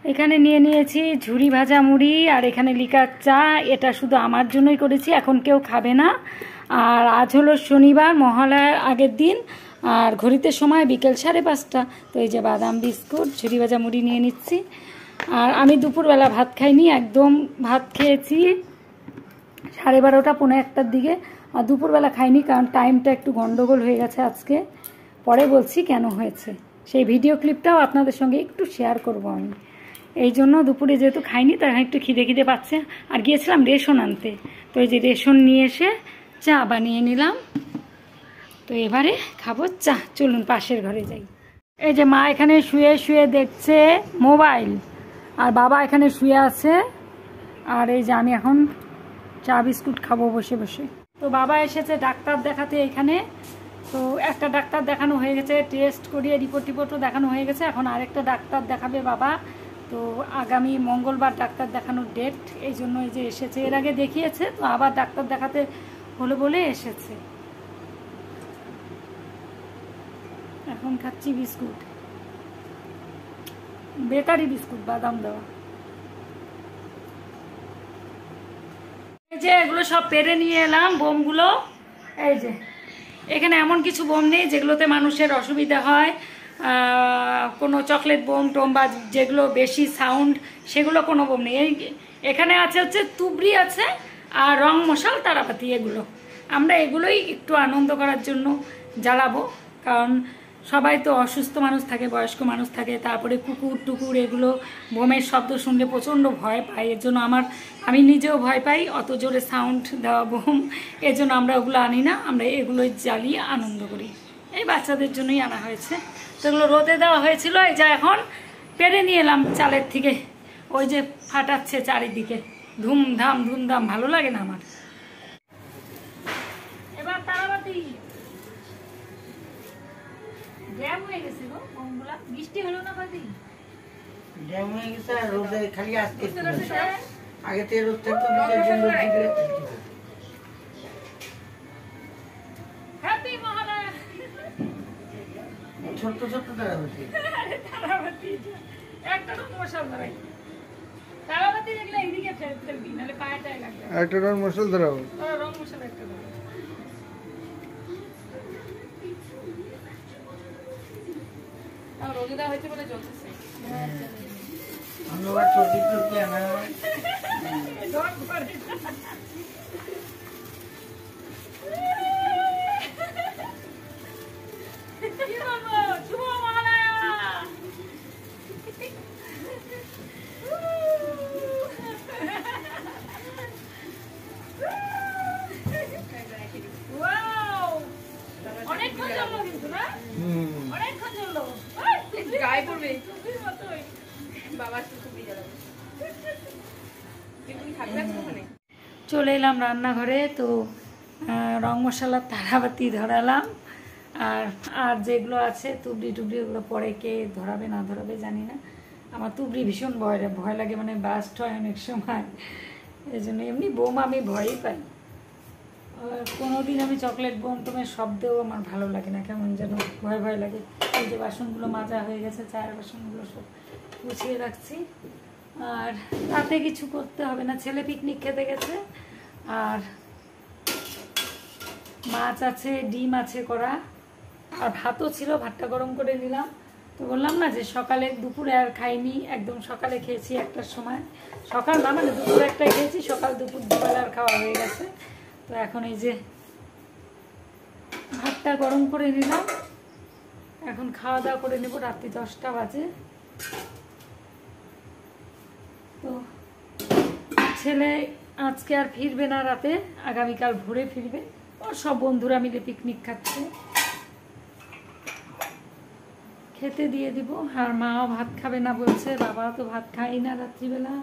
এখানে নিয়ে নিয়েছি ঝুরি ভাজা মুড়ি আর এখানে লিকার চা। এটা শুধু আমার জন্যই করেছি, এখন কেউ খাবে না। আর আজ হলো শনিবার, মহালয়ার আগের দিন, আর ঘড়িতে সময় বিকেল 5:30। তো এই যে বাদাম বিস্কুট, ঝুরি ভাজা মুড়ি নিয়ে নিচ্ছি। আর আমি দুপুরবেলা ভাত খাইনি, একদম ভাত খেয়েছি 12:30 পৌনে 1টার দিকে। আর দুপুরবেলা খাইনি কারণ টাইমটা একটু গন্ডগোল হয়ে গেছে আজকে। পরে বলছি কেন হয়েছে, সেই ভিডিও ক্লিপটাও আপনাদের সঙ্গে একটু শেয়ার করব আমি। এই জন্য দুপুরে যেহেতু খাইনি, তাই একটু খিদে পাচ্ছে। আর গিয়েছিলাম রেশন আনতে, তো এই যে রেশন নিয়ে এসে চা বানিয়ে নিলাম। তো এবারে খাবো চা। চলুন পাশের ঘরে যাই। এই যে মা এখানে শুয়ে শুয়ে দেখছে মোবাইল, আর বাবা এখানে শুয়ে আছে। আর এই যে আমি এখন চা বিস্কুট খাবো বসে বসে। তো বাবা এসেছে ডাক্তার দেখাতে এখানে। তো একটা ডাক্তার দেখানো হয়ে গেছে, টেস্ট করিয়ে রিপোর্টও দেখানো হয়ে গেছে। এখন আরেকটা ডাক্তার দেখাবে বাবা। তো আগামী মঙ্গলবার ডাক্তার দেখানোর ডেট, এই জন্য এই যে এসেছে। এর আগে দেখিয়েছে, তো আবার ডাক্তার দেখাতে হলো বলে এসেছে। এখন খাচ্ছি বিস্কুট, বেকারি বিস্কুট, বাদাম দেওয়া। এই যে এগুলো সব পেরে নিয়ে এলাম বোমগুলো। এই যে এখানে এমন কিছু বোম নেই যেগুলোতে মানুষের অসুবিধা হয়, কোনো চকলেট বোম টোম বা যেগুলো বেশি সাউন্ড, সেগুলো কোনো বোম নেই। এখানে আছে হচ্ছে তুবড়ি আছে আর রং মশাল তারাবাতি। এগুলো আমরা এগুলোই একটু আনন্দ করার জন্য জ্বালাবো, কারণ সবাই তো অসুস্থ মানুষ থাকে, বয়স্ক মানুষ থাকে, তারপরে কুকুর টুকুর, এগুলো বোমের শব্দ শুনলে প্রচণ্ড ভয় পায়। এর জন্য আমি নিজেও ভয় পাই অত জোরে সাউন্ড দেওয়া বোম। এর জন্য আমরা ওগুলো আনি না, আমরা এগুলোই জ্বালিয়ে আনন্দ করি। এই বাচ্চাদের জন্যই আনা হয়েছে। তো এগুলো রোদে দেওয়া হয়েছিল, এই যা এখন পেরে নিয়ে এলাম চালের থেকে। ওই যে ফাটাচ্ছে চারিদিকে, ধুমধাম ধুমধাম, ভালো লাগে না আমার। এবার তারাবাতি জ্যাম হয়ে গেছে গো বোমগুলা, বৃষ্টি হলো না বাদি, জ্যাম হয়ে গেছে। আর রোদে খালি আজকে আগে থেকে রোদ থাকতো, বিকেল সুন্দর দিকে। হ্যাপি মহালয়া। ছোট্ট ছোট্ট তারাবাতি, তারাবাতি একটা তো মশাল ধরাই, তারাবাতি দেখলে এইদিকে ফেলবি, নাহলে পায়েটায় লাগবে। একটা রং মশাল ধরাবো, রং মশাল একটা ধরো। রোদে দেওয়া হয়েছে বলে জ্বলতেছে। ধন্যবাদ। চটি টুটি আনা অনেকক্ষণ জ্বললো কিন্তু না, অনেকক্ষণ জ্বললো। গায়ে পড়বে বাবা, চলে এলাম রান্নাঘরে। তো রং মশলার তারাবাতি ধরালাম। আর যেগুলো আছে তুবড়ি টুবড়ি, ওগুলো পরে কে ধরাবে না ধরাবে জানি না। আমার তুবড়ি ভীষণ ভয় লাগে, মানে বাস্ট হয় অনেক সময়, এই জন্য। এমনি বোম আমি ভয়ই পাই। কোনোদিন আমি চকলেট বোম টোমের শব্দেও আমার ভালো লাগে না, কেমন যেন ভয় ভয় লাগে। এই যে বাসনগুলো মাজা হয়ে গেছে, চায়ের বাসনগুলো সব গুছিয়ে রাখছি। আর তাতে কিছু করতে হবে না, ছেলে পিকনিক খেতে গেছে। আর মাছ আছে, ডিম আছে করা, আর ভাতও ছিল, ভাতটা গরম করে নিলাম। তো বললাম না যে সকালে দুপুরে আর খাইনি, একদম সকালে খেয়েছি 1টার সময়। সকাল না মানে দুপুর 1টায় খেয়েছি, সকাল দুপুর দুবেলার খাওয়া হয়ে গেছে। তো এখন এই যে ভাতটা গরম করে নিলাম, এখন খাওয়া দাওয়া করে নেব। রাত্রি 10টা বাজে। তো ছেলে আজকে আর ফিরবে না রাতে, আগামীকাল ভোরে ফিরবে। ওর সব বন্ধুরা মিলে পিকনিক খাচ্ছে, খেতে দিয়ে দিব। আর মাও ভাত খাবে না বলছে, বাবা তো ভাত খাই না রাত্রিবেলা।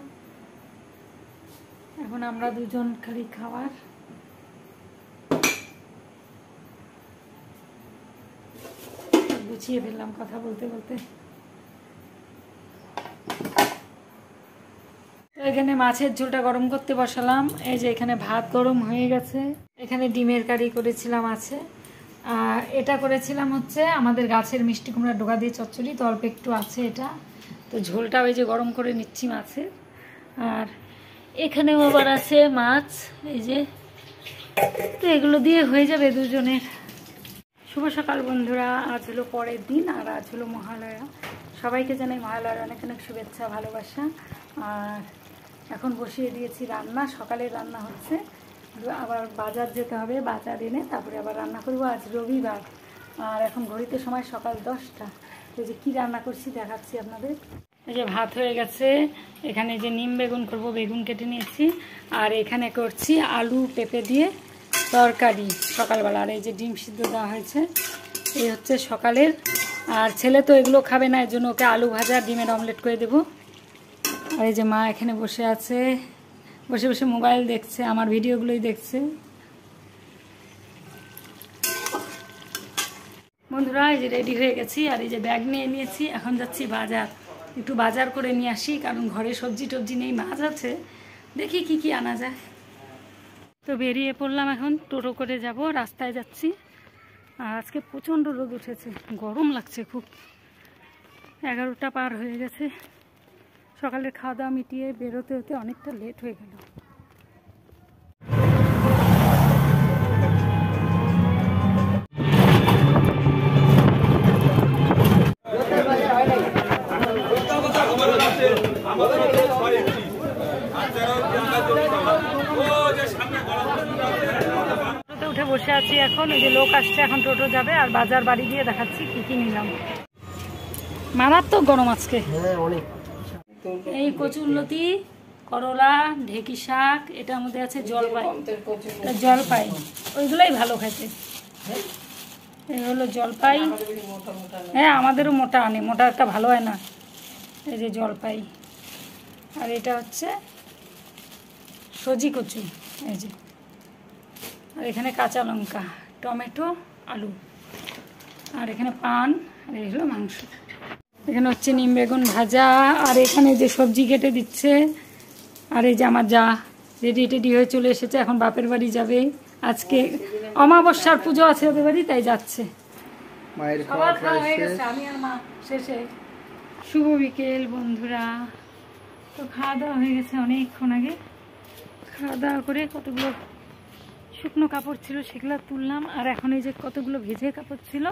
এখন আমরা দুজন খালি খাওয়ার। গুছিয়ে ফেললাম কথা বলতে বলতে। তো এখানে মাছের ঝোলটা গরম করতে বসালাম। এই যে এখানে ভাত গরম হয়ে গেছে, এখানে ডিমের কারি করেছিলাম আছে। এটা করেছিলাম হচ্ছে আমাদের গাছের মিষ্টি কুমড়া ডোকা দিয়ে চচ্চড়ি, তো অল্প একটু আছে এটা, তো ঝোলটা ওই যে গরম করে নিচ্ছি মাছের। আর এখানেও আবার আছে মাছ, এই যে, তো এগুলো দিয়ে হয়ে যাবে দুজনের। শুভ সকাল বন্ধুরা, আজ হলো পরের দিন আর আজ হলো মহালয়া। সবাইকে জানাই মহালয়ার অনেক অনেক শুভেচ্ছা ভালোবাসা। আর এখন বসিয়ে দিয়েছি রান্না, সকালের রান্না হচ্ছে, আবার বাজার যেতে হবে, বাজার এনে তারপরে আবার রান্না করবো। আজ রবিবার আর এখন ঘড়িতে সময় সকাল 10টা। তো যে কী রান্না করছি দেখাচ্ছি আপনাদের। এই যে ভাত হয়ে গেছে, এখানে যে নিম বেগুন করবো, বেগুন কেটে নিয়েছি, আর এখানে করছি আলু পেঁপে দিয়ে তরকারি সকালবেলা। আর এই যে ডিম সিদ্ধ দেওয়া হয়েছে, এই হচ্ছে সকালের। আর ছেলে তো এগুলো খাবে না, এর জন্য ওকে আলু ভাজা ডিমের অমলেট করে দেবো। আর এই যে মা এখানে বসে আছে, বসে বসে মোবাইল দেখছে, আমার ভিডিওগুলোই দেখছে। বন্ধুরা এই যে রেডি হয়ে গেছি, আর এই যে ব্যাগ নিয়ে নিয়েছি, এখন যাচ্ছি বাজার, একটু বাজার করে নিয়ে আসি, কারণ ঘরে সবজি টবজি নেই, মাছ আছে, দেখি কি কি আনা যায়। তো বেরিয়ে পড়লাম, এখন টোটো করে যাব, রাস্তায় যাচ্ছি। আর আজকে প্রচণ্ড রোদ উঠেছে, গরম লাগছে খুব। 11টা পার হয়ে গেছে, সকালের খাওয়া দাওয়া মিটিয়ে বেরোতে হতে অনেকটা লেট হয়ে গেল। উঠে বসে আছি এখন, ওই যে লোক আসছে, এখন টোটো যাবে, আর বাজার বাড়ি দিয়ে দেখাচ্ছি কি কি নিলাম। মারাত্মক গরম আজকে। এই কচুরলতি, করলা, ঢেঁকি শাক, এটার মধ্যে আছে জলপাই, জলপাই ওইগুলোই ভালো খাইতে। এই হলো জলপাই, হ্যাঁ আমাদেরও মোটা আনে, মোটা একটা ভালো হয় না। এই যে জলপাই, আর এটা হচ্ছে সজি কচু, এই যে, আর এখানে কাঁচা লঙ্কা, টমেটো, আলু, আর এখানে পান, আর এই হলো মাংস। এখানে হচ্ছে নিম বেগুন ভাজা, আর এখানে যে সবজি কেটে দিচ্ছে। আর এই যে আমার যা রেডি টেডি হয়ে চলে এসেছে, এখন বাপের বাড়ি যাবে। আজকে অমাবস্যার পুজো আছে ওদের বাড়ি, তাই যাচ্ছে। খাওয়া হয়ে গেছে, আমি আর মা শেষে। শুভ বিকেল বন্ধুরা, তো খাওয়া দাওয়া হয়ে গেছে অনেকক্ষণ আগে। খাওয়া দাওয়া করে কতগুলো শুকনো কাপড় ছিল সেগুলো তুললাম, আর এখন এই যে কতগুলো ভেজে কাপড় ছিল,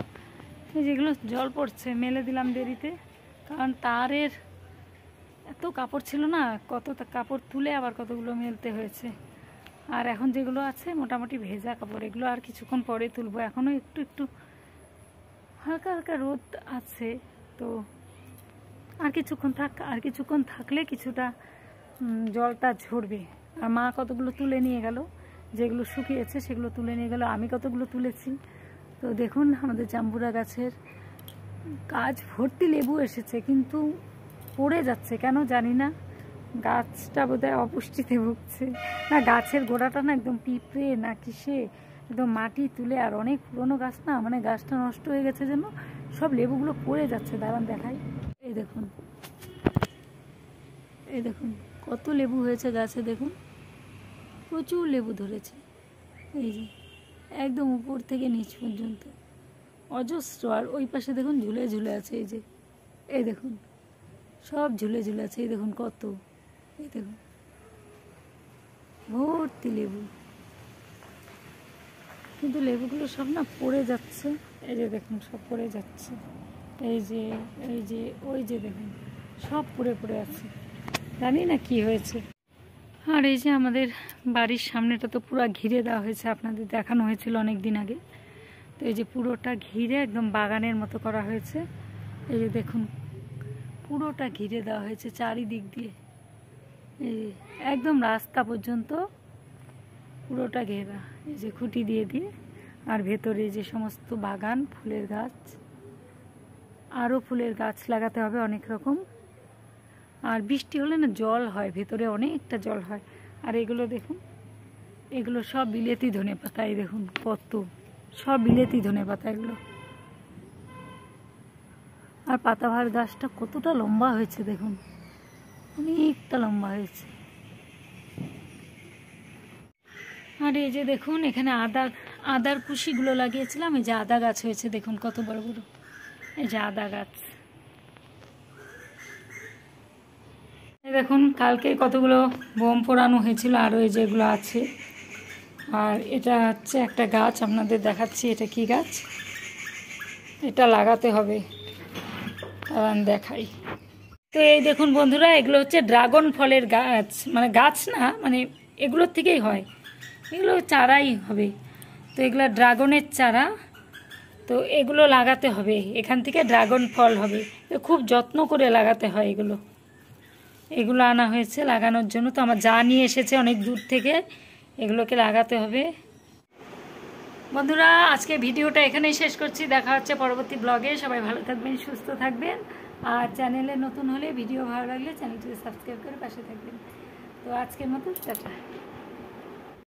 যেগুলো জল পড়ছে, মেলে দিলাম দেরিতে, কারণ তারের এত কাপড় ছিল না, কত কাপড় তুলে আবার কতগুলো মেলতে হয়েছে। আর এখন যেগুলো আছে মোটামুটি ভেজা কাপড়, এগুলো আর কিছুক্ষণ পরে তুলবো। এখনও একটু একটু হালকা হালকা রোদ আছে, তো আর কিছুক্ষণ থাক, আর কিছুক্ষণ থাকলে কিছুটা জলটা ঝরবে। আর মা কতগুলো তুলে নিয়ে গেল, যেগুলো শুকিয়েছে সেগুলো তুলে নিয়ে গেল, আমি কতগুলো তুলেছি। তো দেখুন আমাদের জাম্বুরা গাছের গাছ ভর্তি লেবু এসেছে, কিন্তু পড়ে যাচ্ছে কেন জানি না, গাছটা বোধহয় অপুষ্টিতে ভুগছে। না গাছের গোড়াটা না একদম পিঁপড়ে না কিসে একদম মাটি তুলে, আর অনেক পুরনো গাছ না, মানে গাছটা নষ্ট হয়ে গেছে জন্য সব লেবুগুলো পড়ে যাচ্ছে। দাঁড়ান দেখাই, এই দেখুন, এই দেখুন কত লেবু হয়েছে গাছে, দেখুন প্রচুর লেবু ধরেছে, এই যে একদম উপর থেকে নিচ পর্যন্ত অজস্র। আর ওই পাশে দেখুন ঝুলে ঝুলে আছে, এই যে, এই দেখুন সব ঝুলে ঝুলে আছে, এই দেখুন কত, এই দেখুন ভর্তি লেবু, কিন্তু লেবুগুলো সব না পড়ে যাচ্ছে। এই যে দেখুন সব পড়ে যাচ্ছে, এই যে, এই যে, ওই যে দেখুন সব পড়ে পড়ে আছে, জানি না কি হয়েছে। আর এই যে আমাদের বাড়ির সামনেটা তো পুরো ঘিরে দেওয়া হয়েছে, আপনাদের দেখানো হয়েছিল অনেক দিন আগে। তো এই যে পুরোটা ঘিরে একদম বাগানের মতো করা হয়েছে, এই যে দেখুন পুরোটা ঘিরে দেওয়া হয়েছে চারিদিক দিয়ে, এই একদম রাস্তা পর্যন্ত পুরোটা ঘেরা, এই যে খুঁটি দিয়ে দিয়ে। আর ভেতরে যে সমস্ত বাগান, ফুলের গাছ, আরও ফুলের গাছ লাগাতে হবে অনেক রকম। আর বৃষ্টি হলে না জল হয়, ভেতরে অনেকটা জল হয়। আর এগুলো দেখুন, এগুলো সব বিলেতি ধনে পাতা, এই দেখুন কত, সব বিলেতি ধনে পাতা এগুলো। আর পাতাবাহার গাছটা কতটা লম্বা হয়েছে দেখুন, অনেকটা লম্বা হয়েছে। আর এই যে দেখুন এখানে আদার কুশিগুলো লাগিয়েছিলাম। এই যে আদা গাছ হয়েছে, দেখুন কত বড় বড়। এই যে আদা গাছ, এই দেখুন কালকে কতগুলো বোম পোড়ানো হয়েছিল, আরও এই যেগুলো আছে। আর এটা হচ্ছে একটা গাছ, আপনাদের দেখাচ্ছি এটা কি গাছ। এটা লাগাতে হবে, দেখাই। তো এই দেখুন বন্ধুরা, এগুলো হচ্ছে ড্রাগন ফলের গাছ, মানে গাছ না, মানে এগুলোর থেকেই হয়, এগুলো চারাই হবে। তো এগুলো ড্রাগনের চারা, তো এগুলো লাগাতে হবে, এখান থেকে ড্রাগন ফল হবে। তো খুব যত্ন করে লাগাতে হয় এগুলো। এগুলো আনা হয়েছে লাগানোর জন্য, তো আমার যা নিয়ে এসেছে অনেক দূর থেকে, এগুলোকে লাগাতে হবে। বন্ধুরা আজকে ভিডিওটা এখানেই শেষ করছি, দেখা হচ্ছে পরবর্তী ব্লগে। সবাই ভালো থাকবেন, সুস্থ থাকবেন, আর চ্যানেলে নতুন হলে ভিডিও ভালো লাগলে চ্যানেলটিকে সাবস্ক্রাইব করে পাশে থাকবেন। তো আজকের মতো টাটা।